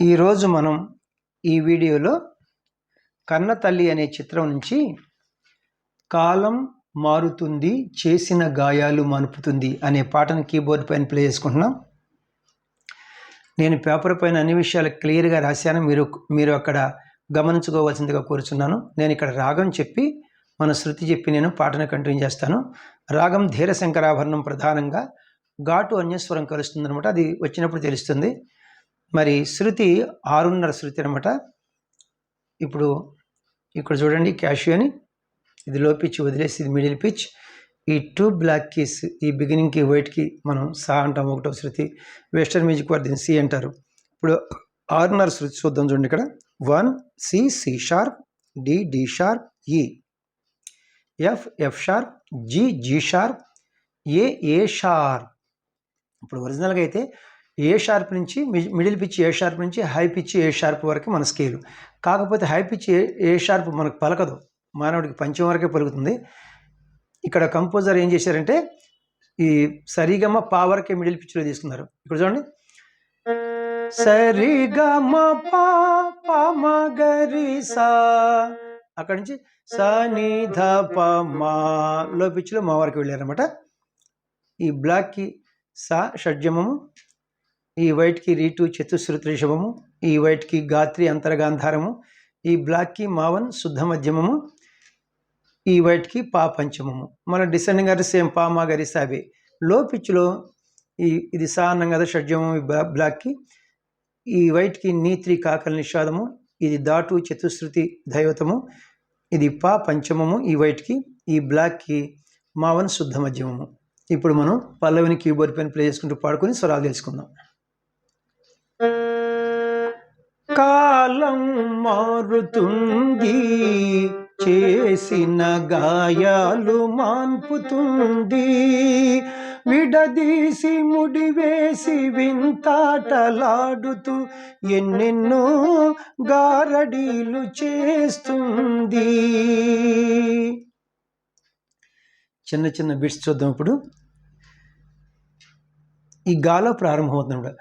ఈరోజు మనం ఈ వీడియోలో కన్నతల్లి అనే చిత్రం నుంచి కాలం మారుతుంది చేసిన గాయాలు మనుపుతుంది అనే పాటను కీబోర్డ్ పైన ప్లే చేసుకుంటున్నాం. నేను పేపర్ పైన అన్ని విషయాలు క్లియర్గా రాశాను. మీరు అక్కడ గమనించుకోవాల్సిందిగా కోరుచున్నాను. నేను ఇక్కడ రాగం చెప్పి మన శృతి చెప్పి నేను పాటను కంటిన్యూ చేస్తాను. రాగం ధీర శంకరాభరణం ప్రధానంగా ఘాటు అన్యస్వరం కలుస్తుంది అనమాట. అది వచ్చినప్పుడు తెలుస్తుంది. మరి శృతి 6:30 శృతి అనమాట. ఇప్పుడు ఇక్కడ చూడండి, క్యాషియో అని ఇది లో పిచ్ వదిలేసి ఇది మిడిల్ పిచ్. ఈ 2 బ్లాక్ కీస్, ఈ బిగినింగ్కి వైట్కి మనం సా అంటాం, 1వ శృతి. వెస్టర్న్ మ్యూజిక్ వారు దీన్ని సి అంటారు. ఇప్పుడు 6:30 శృతి చూద్దాం. చూడండి ఇక్కడ 1 C, C sharp, D, D sharp, E, F, F sharp, G, G sharp, A, A sharp. ఇప్పుడు ఒరిజినల్గా అయితే ఏ షార్ప్ నుంచి మిడిల్ పిచ్ ఏ షార్ప్ నుంచి హై పిచ్ ఏ షార్ప్ వరకు మన స్కేలు. కాకపోతే హై పిచ్ ఏ షార్ప్ మనకు పలకదు, మానవుడికి పంచం వరకే పలుకుతుంది. ఇక్కడ కంపోజర్ ఏం చేశారంటే ఈ సరిగమ పా వరకే మిడిల్ పిచ్లో తీసుకున్నారు. ఇక్కడ చూడండి, సరిగమ పా మగరి సా, అక్కడి నుంచి సా ని ధ ప మా, లో పిచ్లో మా వరకు వెళ్ళారనమాట. ఈ బ్లాక్కి సా షడ్జమము, ఈ వైట్కి రీటు చతుశ్రుతి రిషభము, ఈ వైట్కి గాత్రి అంతర్గాంధారము, ఈ బ్లాక్కి మావన్ శుద్ధ మధ్యమము, ఈ వైట్కి పా పంచమము. మన డిసెండింగ్ గారి సేమ్ పా మా గరి సాబే. లో పిచ్లో ఇది సా అన్నం కదా షడ్జమము, ఈ బ్లాక్కి, ఈ వైట్కి నీత్రి కాకల నిషాదము, ఇది దాటు చతుశ్రుతి దైవతము, ఇది పా పంచమము ఈ వైట్కి, ఈ బ్లాక్కి మావన్ శుద్ధ మధ్యమము. ఇప్పుడు మనం పల్లవిని కీబోర్డ్ పైన ప్లే చేసుకుంటూ పాడుకొని స్వరాలు తెలుసుకుందాం. కాలం మారుతుంది చేసిన గాయాలు మాన్పుతుంది, విడదీసి ముడివేసి వింతాటలాడుతూ ఎన్నెన్నో గారడీలు చేస్తుంది. చిన్న చిన్న బిట్స్ చూద్దాం. ఇప్పుడు ఈ గాలో ప్రారంభమవుతుంది.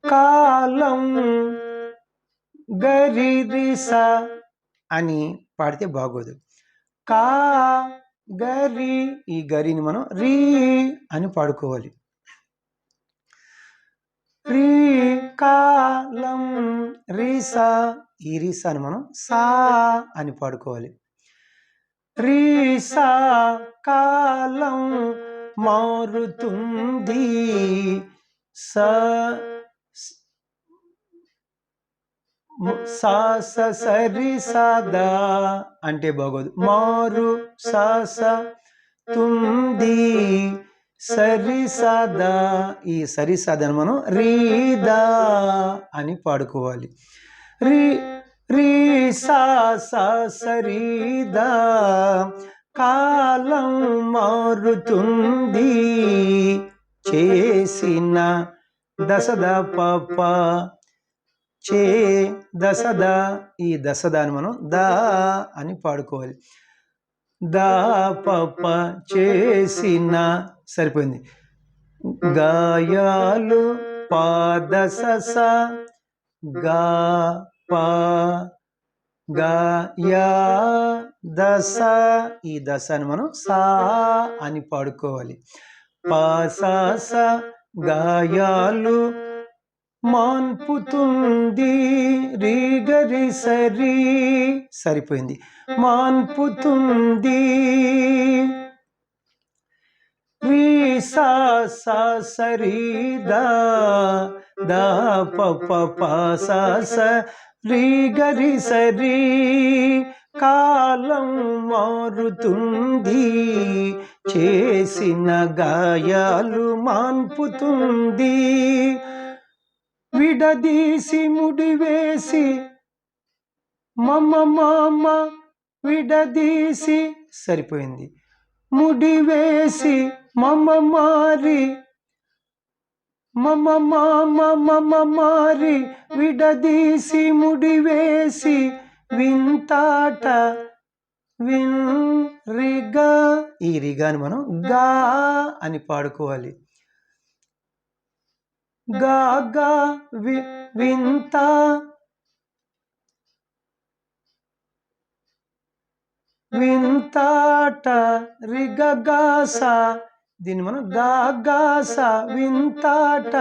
కాలం గరిరిసా అని పాడితే బాగోదు. కా గరి, ఈ గరిని మనం రీ అని పాడుకోవాలి. రీ కాలం రీసా, ఈ రీసాని మనం సా అని పాడుకోవాలి. రీసా కాలం మారుతుంది, సా సాస సరి సాదా అంటే బాగోదు. మారు సాస తుంది సరి సాదా, ఈ సరి సాదాను మనం రీదా అని పాడుకోవాలి. రీ రీ సా సా సరీదా, కాలం మారుతుంది చేసిన దశద పప చే దశద, ఈ దశదాని మనం దా అని పాడుకోవాలి. దా పప చేసిన, సరిపోయింది. గాయాలు పాదస గా పా గా యా దశ, ఈ దశని మనం సా అని పాడుకోవాలి. పాసాస గాయాలు మాన్పుతుంది, రీ గరి సరి, సరిపోయింది. మాన్పుతుంది. రీ సా సా సరి దా దా ప ప సా స రీ గరి సరి, కాలం మారుతుంది చేసిన గాయాలు మాన్పుతుంది, విడదీసి ముడివేసి మమ మామ విడదీసి, సరిపోయింది. ముడివేసి మమ మారి, మమ మామ మమ మారి విడదీసి ముడివేసి వింతాట రిగా, ఈ రిగాని మనం గా అని పాడుకోవాలి. గా గా వింత వింతాట రిగగాస, దీన్ని మనం గాగాస వింతాట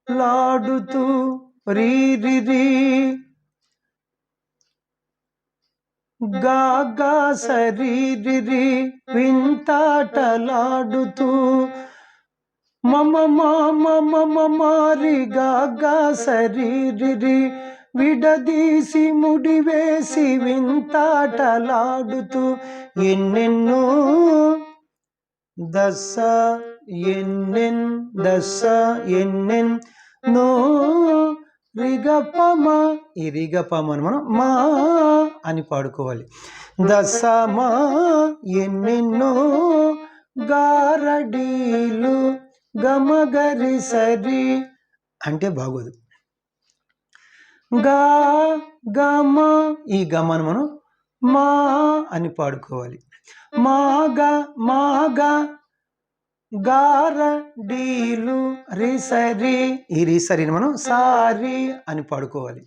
లాడుతూ రీ రి రి గాగాస రీ రి రి వింతాటలాడుతూ మమ మమ మమ మారి గాగాస రీ రి రి విడదీసి ముడివేసి వింతాటలాడుతూ ఎన్నెన్నో దశ ఎన్నెన్నో రిగపమ, ఈ రిగపమను మనం మా అని పాడుకోవాలి. దశమా ఎన్నెన్నో గారడీలు గమగరి సరి అంటే బాగోదు. గా గమ, ఈ గమను మనం మా అని పాడుకోవాలి. మాగా మాగా గారడీలు రిసరి, ఈ రిసరిని మనం సారి అని పాడుకోవాలి.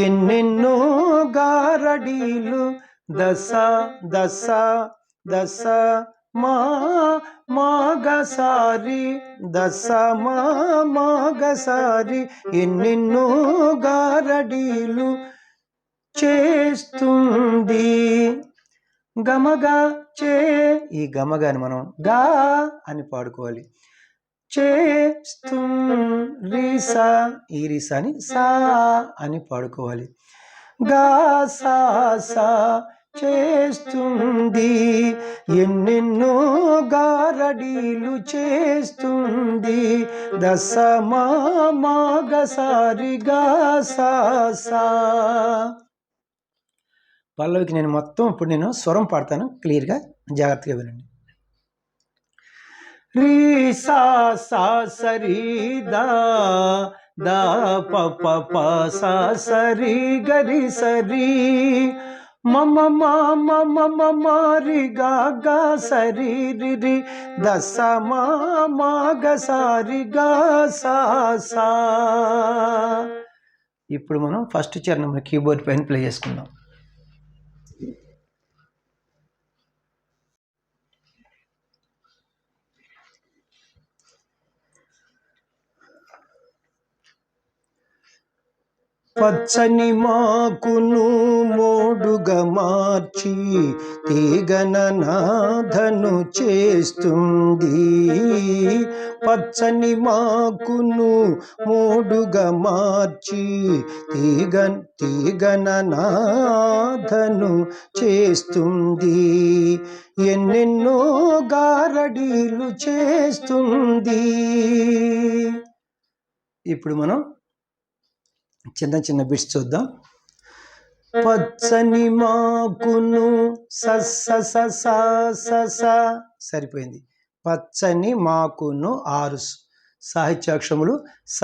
ఎన్నెన్నో గారడీలు దశ దశ దశ మా మాగసారి దశ మా మాగసారి ఎన్నెన్నో గారడీలు చేస్తుంది. గమగా చే, ఈ గమగాని మనం గా అని పాడుకోవాలి. రీసా, ఈ రీసాని సా అని పాడుకోవాలి. గా సా సా చేస్తుంది, ఎన్నెన్నో గారడీలు చేస్తుంది. దశ మా మాగసారి గా సా సా. పల్లవికి నేను మొత్తం ఇప్పుడు నేను స్వరం పాడతాను, క్లియర్గా జాగ్రత్తగా వినండి. రీ సా సా సరి దా దా ప ప ప సా సరి గరి సరి మమ మమ మమ మారి గా గా సరి రి రి దశ మా మాగ సారి గా సా సా. ఇప్పుడు మనం ఫస్ట్ చరణం కీబోర్డ్ పైన ప్లే చేసుకుందాం. పచ్చని మాకును మోడుగా మార్చి తీగన నాథను చేస్తుంది. పచ్చని మాకును మోడుగా మార్చి తీగన నాథను చేస్తుంది. ఎన్నెన్నో గారడీలు చేస్తుంది. ఇప్పుడు మనం చిన్న చిన్న బిట్స్ చూద్దాం. పచ్చని మాకును సరిపోయింది. పచ్చని మాకును 6 సాహిత్యాక్షరములు, స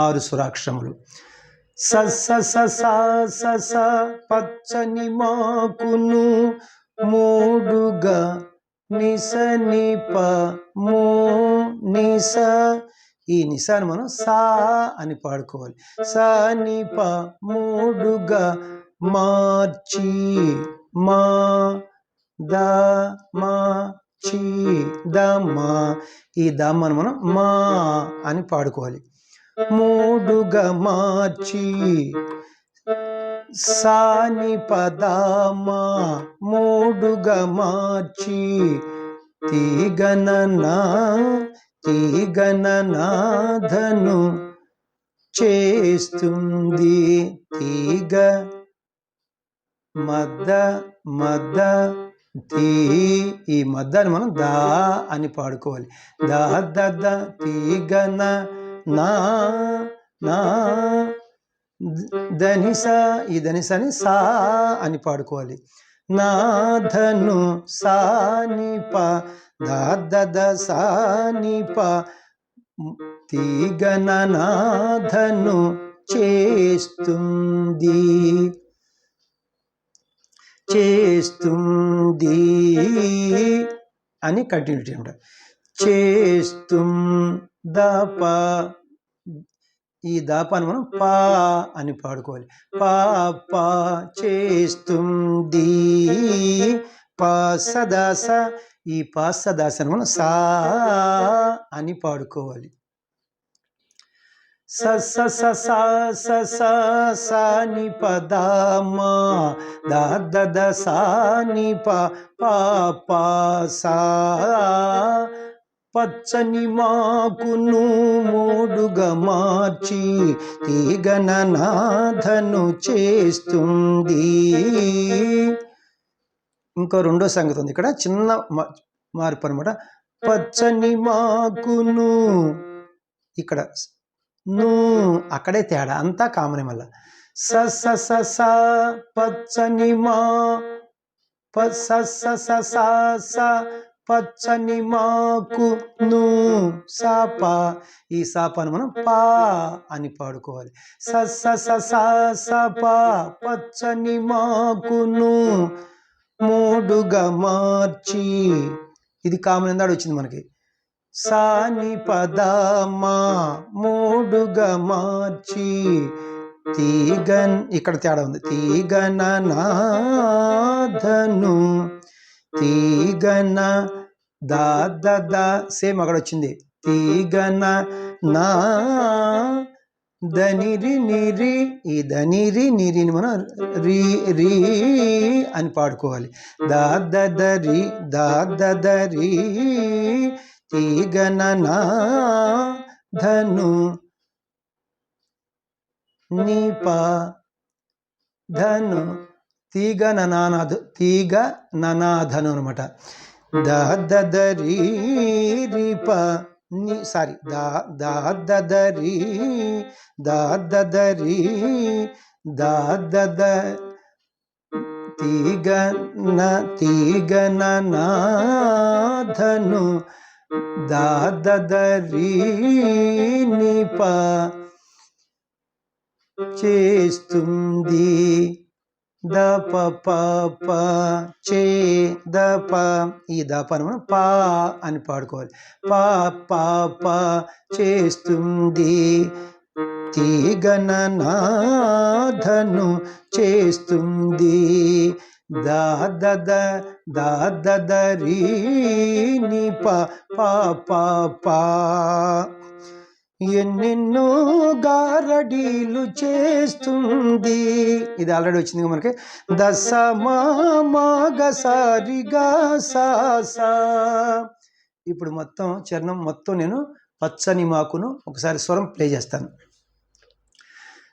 6 స్వరాక్షరములు. పచ్చని మాకును మోడుగా నిస నిప మో నిస, ఈ నిసాను మనం సా అని పాడుకోవాలి. సా ని ప మూడుగా మార్చి మా ద మా చి ద మా, ఈ దమ్మను మనం మా అని పాడుకోవాలి. మూడుగా మార్చి సాని పదామా మూడుగా మార్చి తీగననాథను చేస్తుంది. తీగ మద్ద మద్ద తీ, ఈ మద్దని మనం దా అని పాడుకోవాలి. దా ద తీగన నా నా ధనిస, ఈ ధనిసని సా అని పాడుకోవాలి. నాథను సానిప దాద సానిప తీగననాథను చేస్తుంది చేస్తుంది. అని కంటిన్యూటీ అనమాట. చేస్తుం దప, ఈ దాపాన్ని మనం పా అని పాడుకోవాలి. పా పా చేస్తుంది పాసదాస, ఈ పాసదాసను మనం సా అని పాడుకోవాలి. స స స సా స స సా ని ప దా మా దా ద ద సా ని ప పా పా సా, పచ్చని మాకును మూడుగా మార్చి తీగన నాథను చేస్తుంది. ఇంకో రెండో సంగతి ఉంది ఇక్కడ, చిన్న మార్పు అనమాట. పచ్చని మాకును, ఇక్కడ ను అక్కడే తేడా, అంతా కామనే. మళ్ళా స స స స పచ్చని మా ప స స స స స పచ్చని మాకు ను సాప, ఈ సాపాను మనం పా అని పాడుకోవాలి. స స స స స ప పచ్చని మాకును మూడుగా మార్చి, ఇది కామన్ ఎందాడు వచ్చింది మనకి. సాని పదమా మూడుగా మార్చి తీగన్, ఇక్కడ తేడా ఉంది. తీగన నాథను, తీగన దా ద ద సేమ్ అక్కడ వచ్చింది. తీగన నా దనిరి నిరి, ఈ దనిరి నిరిని మనం రీ రీ అని పాడుకోవాలి. దా ద ద రి దా ద ద రి తీగన నాథను నిప ధను, తీగ ననాధు, తీగ ననాధను అనమాట. దా ద ద రి రి ప ని, సారీ దా దా ద ద రి దా ద ద రి దా ద ద తీగ ననాధను దా ద ద రి ని ప చేస్తుంది. ద ప ప ప చే ద ప, ఈ దపాన్ని మనం పా అని పాడుకోవాలి. పా పా పా చేస్తుంది, తీగన నాథను చేస్తుంది. దా ద ద దా ద ద రి ని ప పా పా పా, ఎన్నెన్నో గారడీలు చేస్తుంది. ఇది ఆల్రెడీ వచ్చింది మనకి. దశ మాగ సారిగా సా సా. ఇప్పుడు మొత్తం చరణం మొత్తం నేను పచ్చని మాకును ఒకసారి స్వరం ప్లే చేస్తాను.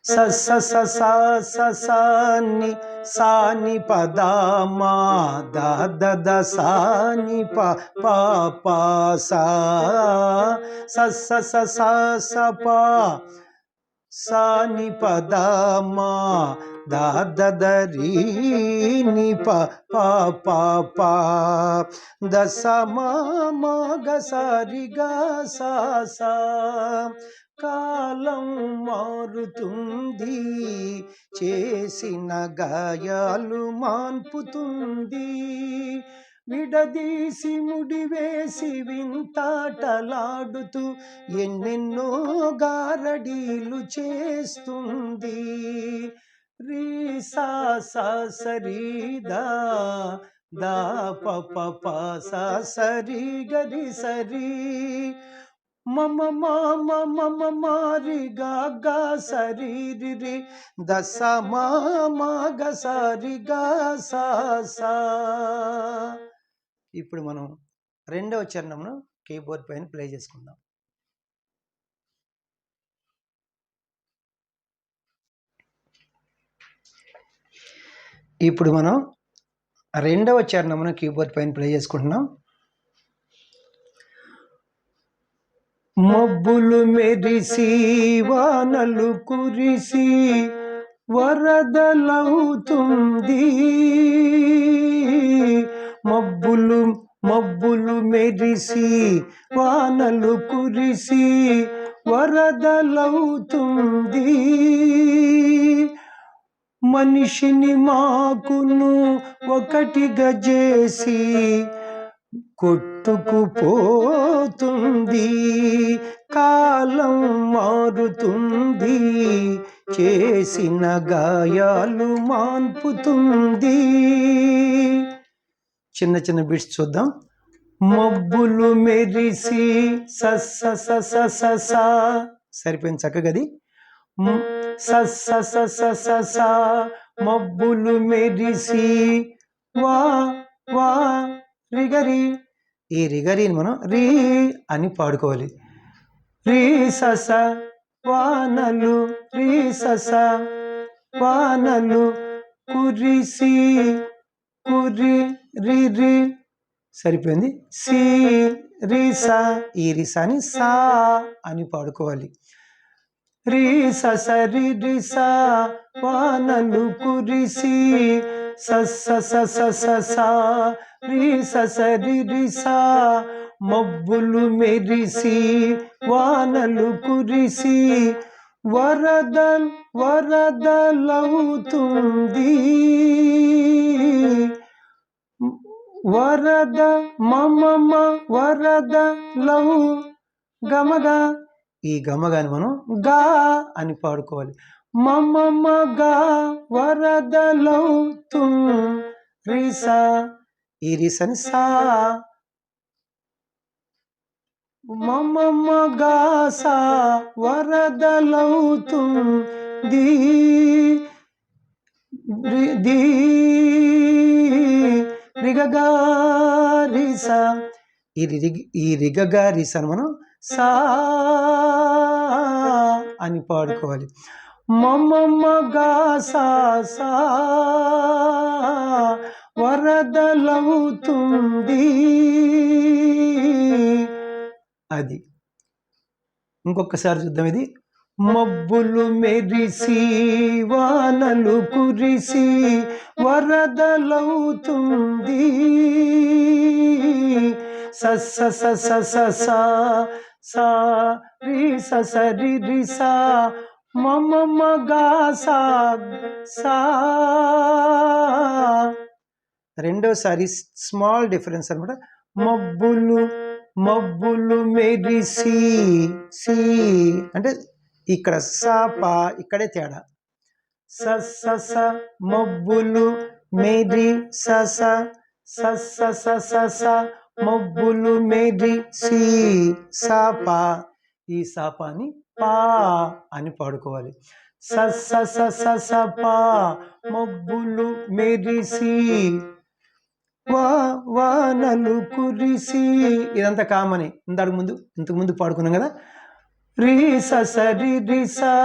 స స స స స సాని సాని పదమా దా ద ద సాని ప పా పా సా, స స స స స ప సాని పదమా దా ద ద రి ని ప పా పా పా, దశ మా గ సారి గా సా సా. కాలం మారుతుంది, చేసిన గాయాలు మాన్పుతుంది. విడదీసి ముడివేసి వింతాటలాడుతూ ఎన్నెన్నో గారడీలు చేస్తుంది. రీ సా సా సరి దా దా ప ప ప సా సరి గరి సరి మమ మమ మమ మారి గా గా సరి రి రి దశ మా గ సారి గా సా సా. ఇప్పుడు మనం రెండవ చరణంను కీబోర్డ్ పైన ప్లే చేసుకుందాం. ఇప్పుడు మనం రెండవ చరణమును కీబోర్డ్ పైన ప్లే చేసుకుంటున్నాం. మబ్బులు మెరిసి వానలు కురిసి వరదలవుతుంది. మబ్బులు మెరిసి వానలు కురిసి వరదలవుతుంది. మనిషిని మాకును ఒకటిగా చేసి కొట్టుకుపోతుంది, కాలం మారుతుంది, చేసిన గాయాలు మాన్పుతుంది. చిన్న చిన్న బిట్స్ చూద్దాం. మబ్బులు మెరిసి సస్స సస సస, సరిపోయింది చక్కగది. సస్స సస సస, మబ్బులు మెరిసి వా వా రిగరి. ఈ రిగరిని మనం రీ అని పాడుకోవాలి. రీ సస వానలు, రీ సస వానలు, కురిసి కురి రి రి, సరిపోయింది. సి రీసా, ఈ రీసాని సా అని పాడుకోవాలి. రీ సస రి రిసా, వానలు కురిసి సస్స సస ససా, రీ సస రి రిసా, మబ్బులు మెరిసి వానలు కురిసి వరదలవుతుంది, వరద మమ వరద లవు గమగా. ఈ గమగాని మనం గా అని పాడుకోవాలి. మమ గా వరదలవుతుం రీసా, ఈ రీసని సా. మమ గా సా వరదలవుతుంది, ది రిగగా రీసా, ఈ రిగగా రీసాను మనం సా అని పాడుకోవాలి. మమ గా సా సా వరదలవుతుంది, అది. ఇంకొకసారి చూద్దాం ఇది. మబ్బులు మెరిసి వానలు కురిసి వరదలవుతుంది, సస్స సస ససా సా రి సస రి రిసా, మమ గా సా సా. రెండోసారి స్మాల్ డిఫరెన్స్ అనమాట. మబ్బులు మెరిసి, సి అంటే ఇక్కడ సా పా, ఇక్కడే తేడా. స మబ్బులు మెరి సస సస, మబ్బులు మెరిసి సా పా, ఈ సాపాని పా అని పాడుకోవాలి. సస సస పా, మబ్బులు మెరిసి వానలు కురిసి, ఇదంతా కామని ఇంతకు ముందు పాడుకున్నాం కదా. రీ సస రి రిసా,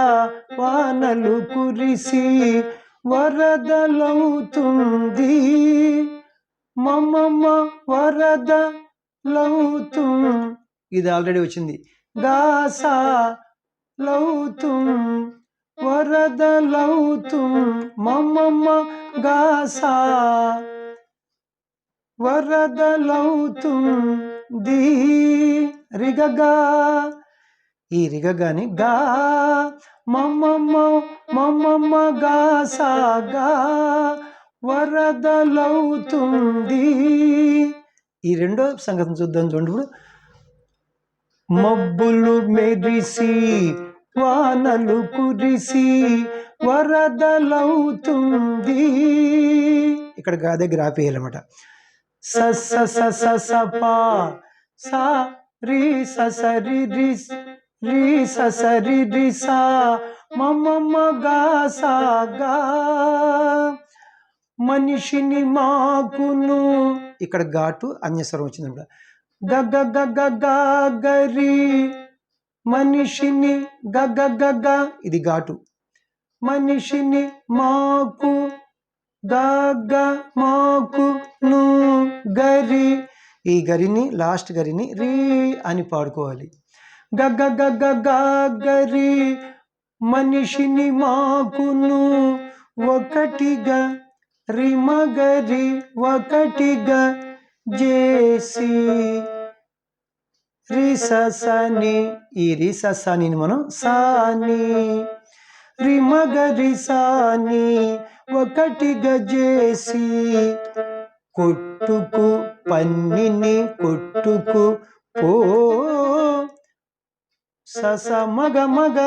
వానలు కురిసి వరదలవుతుంది, మమ వరదలవుతు, ఇది ఆల్రెడీ వచ్చింది. గాసా లవుతు వరదలవుతు, మమ గాసా వరదలవుతుంది, రిగగా. ఈ రిగగాని గా మమ గా సా గా వరదలవుతుంది. ఈ రెండో సంగతి చూద్దాం చూడండి. ఇప్పుడు మబ్బులు మెరిసి వానలు కురిసి వరదలవుతుంది, ఇక్కడ గా దగ్గర ఆపేయాలన్నమాట. సస సస సపా సా రి సస రి రి సస రి రిసా, మమ గా సా గా. మనిషిని మాకును, ఇక్కడ ఘాటు అన్యస్వరం వచ్చిందన్నమాట. గగ గగ గరి, మనిషిని గగ గగ, ఇది ఘాటు. మనిషిని మాకు గగ మాకు ను గరి, ఈ గరిని లాస్ట్ గరిని రీ అని పాడుకోవాలి. గగ గగ గరి, మనిషిని మాకును ఒకటిగా, రిమగరి ఒకటిగా చేసి, రిసని, ఈ రిసని మనం సాని, రిమగరి సాని ఒకటిగా చేసి, కొట్టుకు పన్నిని కొట్టుకు పో సస మగ మగ.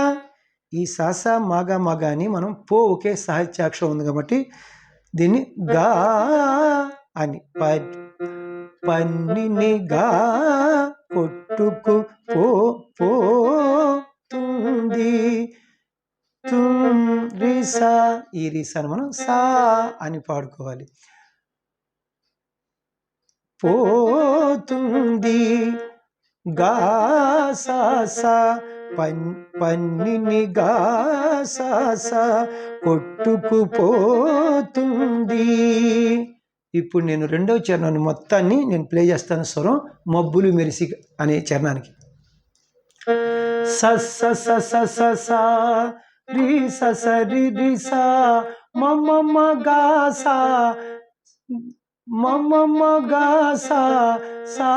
ఈ సస మగ మగ అని మనం పో ఒకే సాహిత్యాక్షరం ఉంది కాబట్టి దీన్ని గా అని పన్నిని గా కొట్టుకు పోతుంది. రిసా, ఈ రిసాను మనం సా అని పాడుకోవాలి. పోతుంది గా సా సా, పన్నిని గా సా సా కొట్టుకుపోతుంది. ఇప్పుడు నేను రెండవ చరణాన్ని మొత్తాన్ని నేను ప్లే చేస్తాను. స్వరం మబ్బులు మెరిసి అనే చరణానికి స స స స స సా రి స స రి రి సా మ మ మ గా సా మ మ మ గా సా సా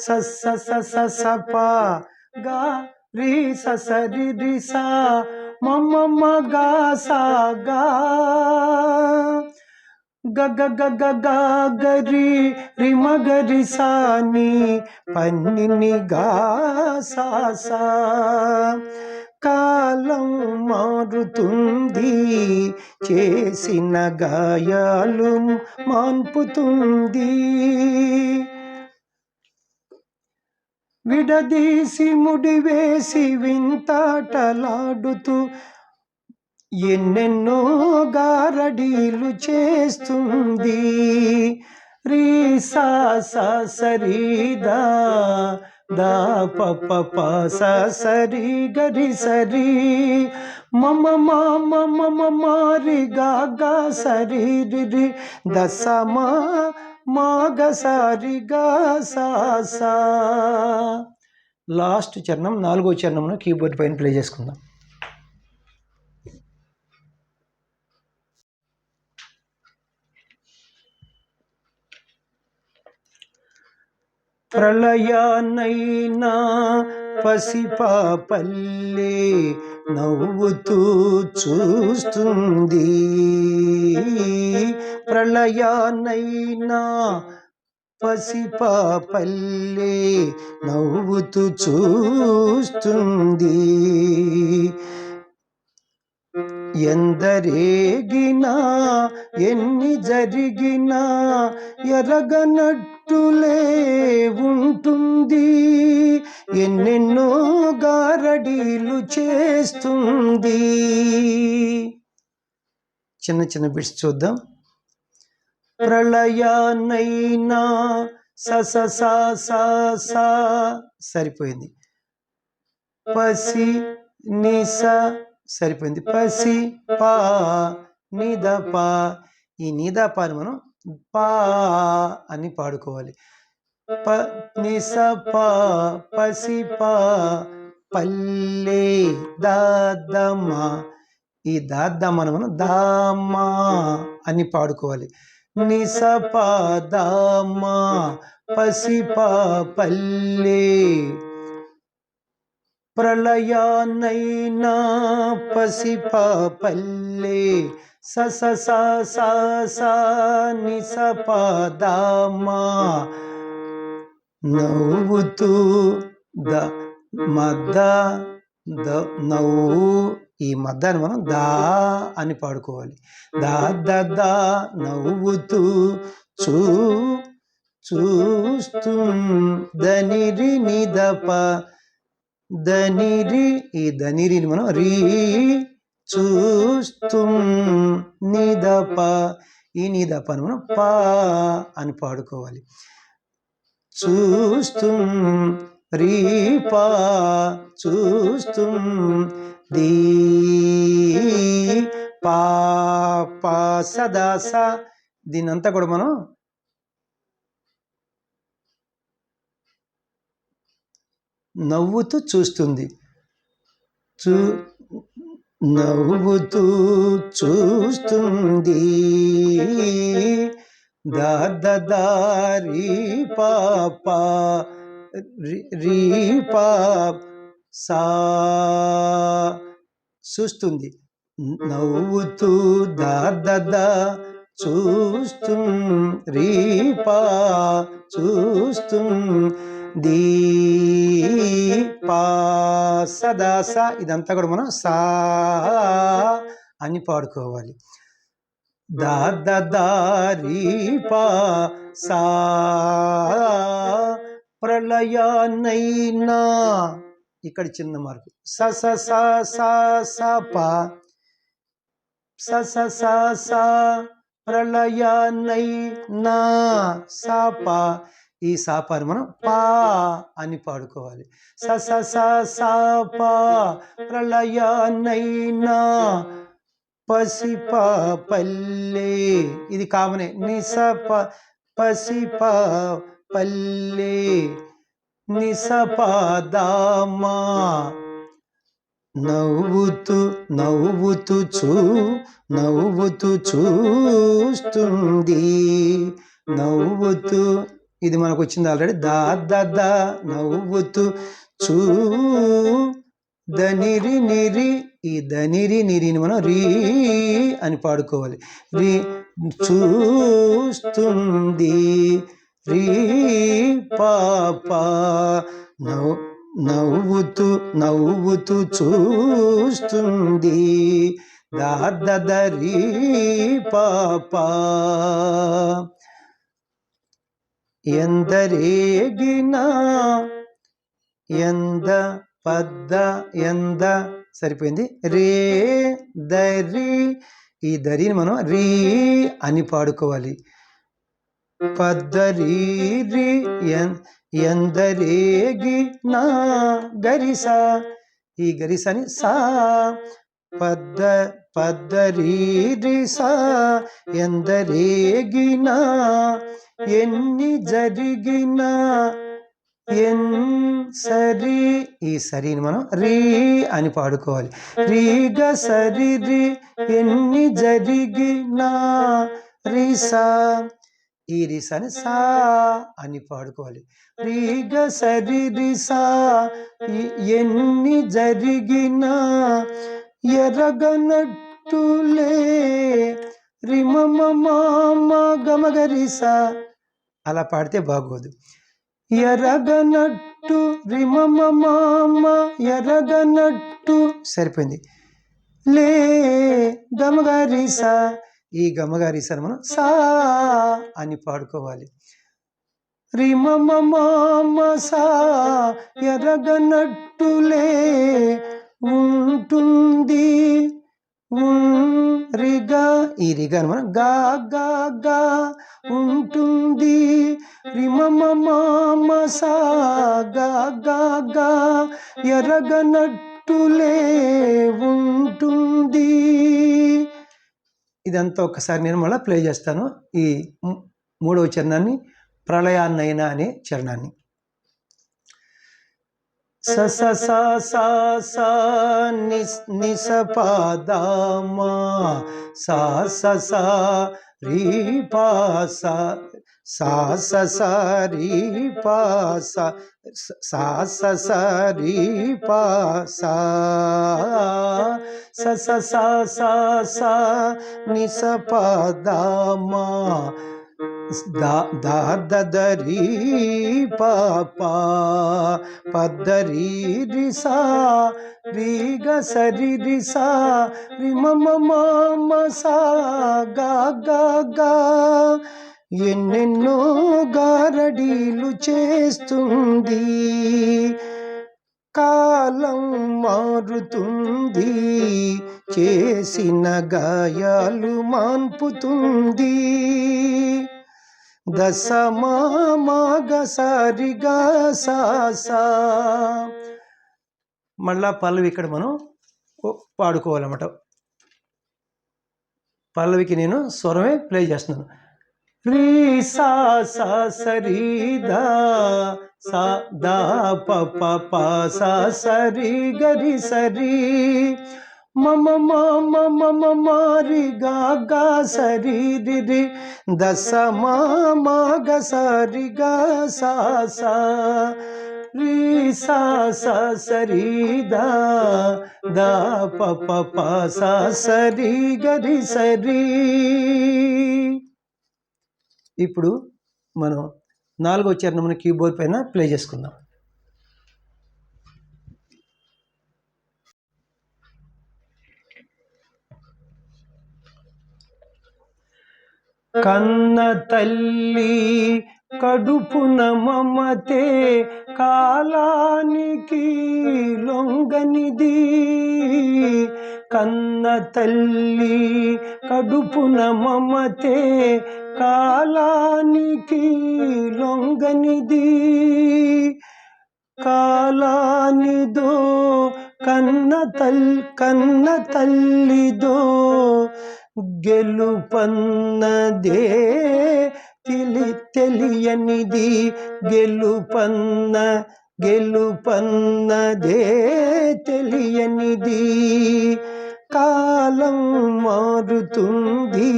స స స స స ప గా రి స స రి రి సా మ మ మ గా సా గా గ గ గ గ గ గరి రి మ గ రి సా ని పన్నిని గా సా సా. కాలం మారుతుంది, చేసిన గాయాలు మాన్పుతుంది. విడదీసి ముడివేసి వింతాటలాడుతూ ఎన్నెన్నో గారడీలు చేస్తుంది. రీ సా సా సరి దా దా ప ప ప సా సరి గరి సరి మమ మమ మమ మారి గా గా సరి రి రి దస మా గ సారి గా సా సా. లాస్ట్ చరణం 4వ చరణంలో కీబోర్డ్ పైన ప్లే చేసుకుందాం. ప్రళయానైనా పసిపాపల్లే నవ్వుతూ చూస్తుంది. ప్రళయానైనా పసిపాపల్లే నవ్వుతూ చూస్తుంది. ఎందరేగినా ఎన్ని జరిగినా ఎరగనట్టులే ఉంటుంది. ఎన్నెన్నో గారడీలు చేస్తుంది. చిన్న చిన్న బిట్స్ చూద్దాం. ప్రళయానైనా స స సా సా సా సరిపోయింది. పసి నిస సరిపోయింది. పసి పా నిద పా, ఈ నిద పాని మనం పా అని పాడుకోవాలి. ప నిస పా పసి పా పల్లె దాదమ్మ, ఈ దాద్దమ్మను మనం దామా అని పాడుకోవాలి. నిస పా దామా పసి పా పల్లె. ప్రళయానైనా పసిపాపల్లే స స సా సా సా ని స ప ద మ నవ్వుతూ ద మద్ద ద నవ్వు, ఈ మద్దాన్ని మనం దా అని పాడుకోవాలి. దా ద దా నవ్వుతూ చూస్తూ దనిరి నిదప దనిరి, ఈ దనిరిని మనం రీ చూస్తూ నిదప, ఈ నిదపని మనం పా అని పాడుకోవాలి. చూస్తూ రీ పా చూస్తూ దీ పా పా సదా సా, దీనంతా కూడా మనం నవ్వుతూ చూస్తుంది. నవ్వుతూ చూస్తుంది. దాదారి పాప రీ పాప సా చూస్తుంది. నవ్వుతూ దాదా రీపా చూస్తుంది పా సదా సా ఇదంతా కూడా మనం సా అని పాడుకోవాలి. రీపా సా ప్రళయాన్నైనా ఇక్కడ చిన్న మార్పు స స స స స ప స స స స ప్రళయాన్నైనా స ప ఈ సాపాని మనం పా అని పాడుకోవాలి. స స స స ప ప్రళయాన్నైనా పసిప పల్లె ఇది కామనే నిస పసిప పల్లె నిసపదామా నవ్వుతూ చూస్తుంది నవ్వుతూ ఇది మనకు వచ్చింది ఆల్రెడీ. దా నవ్వుతూ దనిరి నిరి ఈ దనిరి నిరిని మనం రీ అని పాడుకోవాలి. రీ చూస్తుంది రీ పాప నవ్వుతూ చూస్తుంది రీ పాప ఎందరేగినా ఎంద సరిపోయింది. రే దరి ఈ దరిని మనం రీ అని పాడుకోవాలి. పద్దరి రి ఎందరేగి నా గరిస ఈ గరిసని సా పద్దరి రి సా ఎందరేగినా ఎన్ని జరిగినా సరి ఈ సరిని మనం రీ అని పాడుకోవాలి. రీగ సరి రి ఎన్ని జరిగినా రిసా ఈ రిసాని సా అని పాడుకోవాలి. రీగ సరి రిసా ఎన్ని జరిగినా ఎరగనట్టులే రిమమ గమగరిసా అలా పాడితే బాగోదు. ఎరగనట్టు రిమమ ఎరగనట్టు సరిపోయింది. లే గమగరిసా ఈ గమగరిసను మనం సా అని పాడుకోవాలి. రిమమ సా ఎరగనట్టులే ఉంటుంది రిగా ఈ రిగాను మనం గా గా గా ఉంటుంది రిమమ సా గా గా గా ఎరగనట్టులే ఉంటుంది. ఇదంతా ఒక్కసారి నేను మళ్ళీ ప్లే చేస్తాను. ఈ మూడవ చరణాన్ని ప్రళయాన్నైనా అనే చరణాన్ని. స స స స స నిసపదామా సా స స రీ పా సా సా స స రీ పా సా సా స స రీ పా సా స స స స స నిసపదామా రీ పాప పద్దరి రిసా రీగ సరి రిసా రిమమ సా గా గా గా ఎన్నెన్నో గారడీలు చేస్తుంది కాలం మారుతుంది చేసిన గాయాలు మాన్పుతుంది దశమాగసరిగా సా మళ్ళా పల్లవి ఇక్కడ మనం పాడుకోవాలన్నమాట. పల్లవికి నేను స్వరమే ప్లే చేస్తున్నాను. రీ సా సా సరి దా సా దా ప ప ప సా సరి గరి సరి మమ మమ మారి గా గా సరి రి రి దశ మా గ సరి గా సా సా రీ సా సా సరి దా దా ప ప ప సా సరి గరి సరి. ఇప్పుడు మనం 4వ చరణమును కీబోర్డ్ పైన ప్లే చేసుకుందాం. కన్న తల్లి కడుపున మమతే కాలానికి లొంగనిది. కన్న తల్లి కడుపున మమతే కాలానికి లొంగనిది. కాలానిదో కన్న తల్లిదో గెలుపన్నదే తెలియనిది. గెలుపన్నదే తెలియనిది. కాలం మారుతుంది,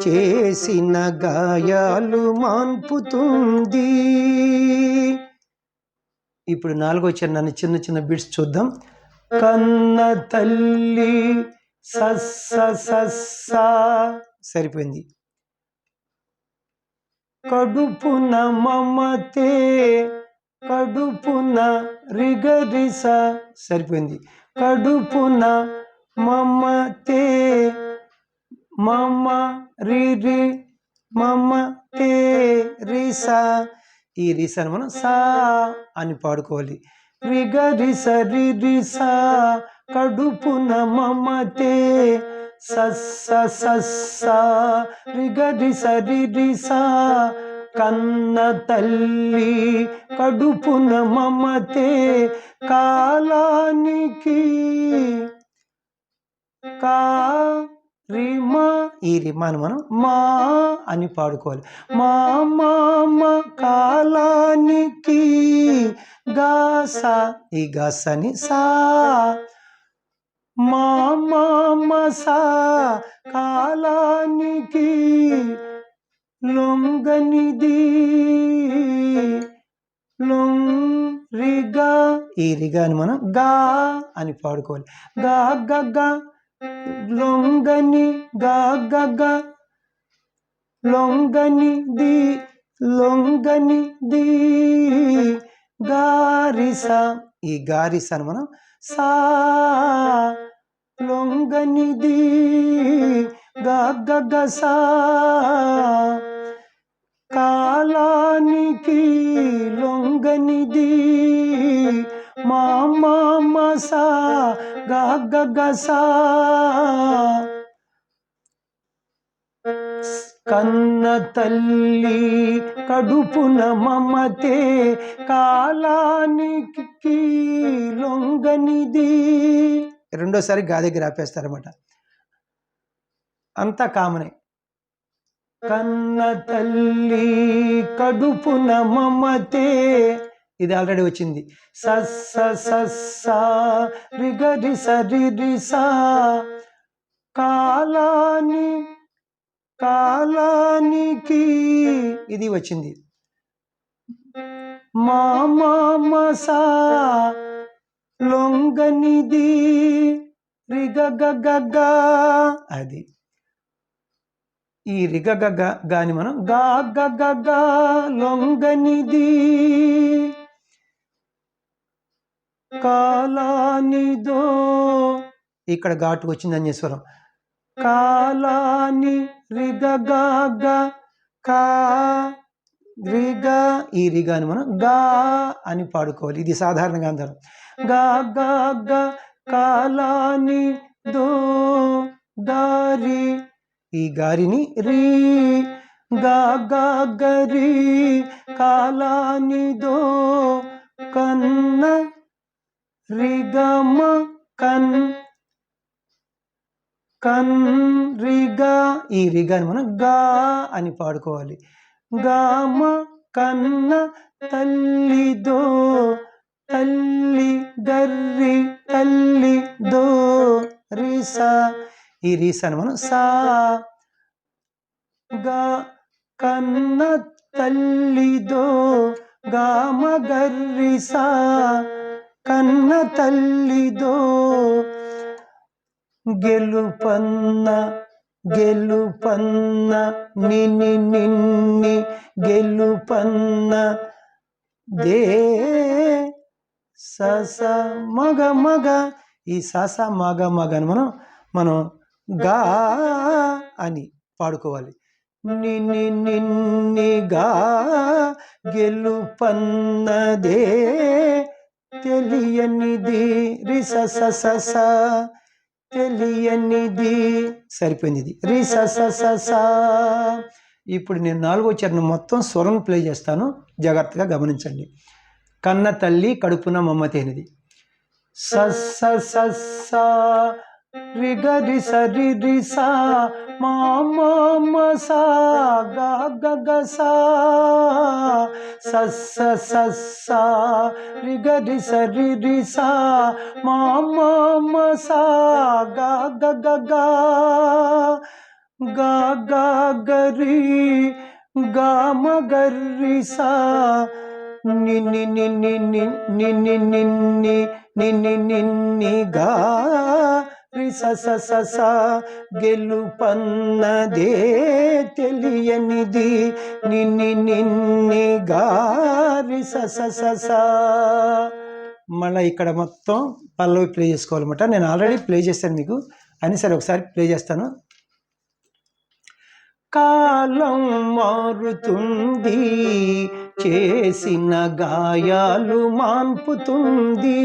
చేసిన గాయాలు మాన్పుతుంది. ఇప్పుడు 4వ చరణాన్ని చిన్న చిన్న బిట్స్ చూద్దాం. కన్న తల్లి సస్స సరిపోయింది. కడుపున మమతే కడుపున రిగరిస సరిపోయింది. కడుపున మమతే మమ రిరి మమతే రిసా. ఈ రిసాను మనం సా అని పాడుకోవాలి. రిగరిస రిరిసా కడుపున మమతే సస్స సస్సా రిగరిస రిరిసా. కన్న తల్లి కడుపున మమతే కాలానికి రిమా. ఈ రిమాను మనం మా అని పాడుకోవాలి. మా మామ కాలానికి గాసా. ఈ గాసాని సా. మా మామ సా కాలానికి లొంగనిది. రిగా. ఈ రిగాని మనం గా అని పాడుకోవాలి. గా గ లొంగని గా గ లొంగనిది. గారిసా. ఈ గారిసాను మనం సా. లొంగనిది గా గ సా. కాలానికి లొంగనిది మా మామ సా గా గ సా. కన్న తల్లి కడుపున మమతే కాలానికి లొంగనిది. రెండోసారి గా దగ్గర ఆపేస్తారన్నమాట. అంతా కామనే. కన్న తల్లి కడుపున మమతే. ఇది ఆల్రెడీ వచ్చింది. సస్స సస్సా రిగరిస రిరిసా. కాలానికి ఇది వచ్చింది. మా మామ సా లొంగనిది రిగ గ. అది ఈ రిగ గాని మనం గా గ లొంగనిది. కాలానిదో ఇక్కడ ఘాటు వచ్చింది అన్యస్వరం. కాలాని రిగ కా రిగా. ఈ రిగాని మనం గా అని పాడుకోవాలి. ఇది సాధారణ గాంధారం. గా గ కాలాని దో దారి. ఈ గారిని రీ. గా గరి కాలాని దో కన్న రిగమ రిగా. ఈ రిగాని మనం గా అని పాడుకోవాలి. గామ కన్న తల్లిదో తల్లి గర్రి తల్లి దో రిసా. ఈ రీసాను మనం సా. గా కన్న తల్లిదో గామగర్రిసా కన్న తల్లిదో గెలుపన్న గెలుపన్న నిన్ని గెలుపన్న దే సస మగ మగ. ఈ సస మగ మగ అని మనం గా అని పాడుకోవాలి. నిన్నిగా గెలుపన్నదే తెలియనిది రి స తెలియనిది. సరిపోయింది ఇది రి స. ఇప్పుడు నేను 4వ చరణం మొత్తం స్వరం ప్లే చేస్తాను, జాగ్రత్తగా గమనించండి. కన్న తల్లి కడుపున మమ్మతేనిది. స రిగరి సరి రిసా మామ సా గ సా స రిగరి సరి రిసా మామ సా గ గరి గామగర్రిసా నిన్నిగా రి స గెలుపన్నదే తెలియనిది నిన్నిగా రి స. మళ్ళీ ఇక్కడ మొత్తం పల్లవి ప్లే చేసుకోవాలన్నమాట. నేను ఆల్రెడీ ప్లే చేశాను మీకు అని, సరే ఒకసారి ప్లే చేస్తాను. కాలం మారుతుంది, చేసిన గాయాలు మాన్పుతుంది,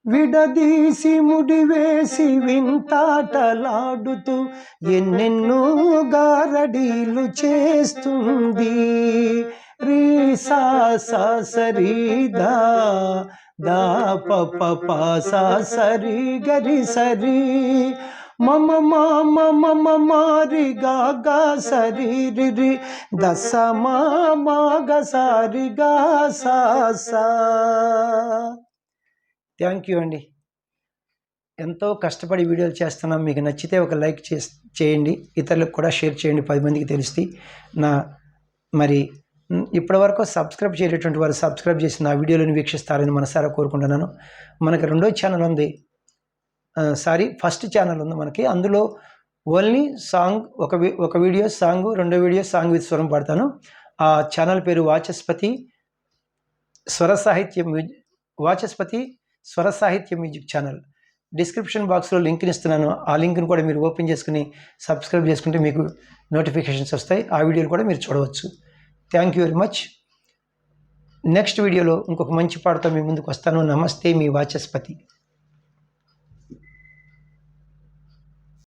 విడదీసి ముడివేసి వింతాటలాడుతూ ఎన్నెన్నో గారడీలు చేస్తుంది. రీ సా సరి దా ప సా సరి గరి సరి మమ మమ మారి గా సరి రి దస మా గ సారి గా సా. థ్యాంక్ యూ అండి. ఎంతో కష్టపడి వీడియోలు చేస్తున్నాం. మీకు నచ్చితే ఒక లైక్ చేయండి, ఇతరులకు కూడా షేర్ చేయండి, 10 మందికి తెలుస్తాయి. మరి ఇప్పటివరకు సబ్స్క్రైబ్ చేయలేటువంటి వారు సబ్స్క్రైబ్ చేసి నా వీడియోలను వీక్షిస్తారని మనసారా కోరుకుంటున్నాను. మనకి 2వ ఛానల్ ఉంది, ఫస్ట్ ఛానల్ ఉంది మనకి. అందులో ఓన్లీ సాంగ్, ఒక వీడియో సాంగ్, 2వ వీడియో సాంగ్ విత్ స్వరం పాడతాను. ఆ ఛానల్ పేరు వాచస్పతి స్వర సాహిత్య మ్యూజిక్ ఛానల్. డిస్క్రిప్షన్ బాక్స్లో లింక్ని ఇస్తున్నాను. ఆ లింక్ని కూడా మీరు ఓపెన్ చేసుకుని సబ్స్క్రైబ్ చేసుకుంటే మీకు నోటిఫికేషన్స్ వస్తాయి. ఆ వీడియోలు కూడా మీరు చూడవచ్చు. Thank you very much. Next వీడియోలో ఇంకొక మంచి పాటతో మీ ముందుకు వస్తాను. నమస్తే, మీ వాచస్పతి.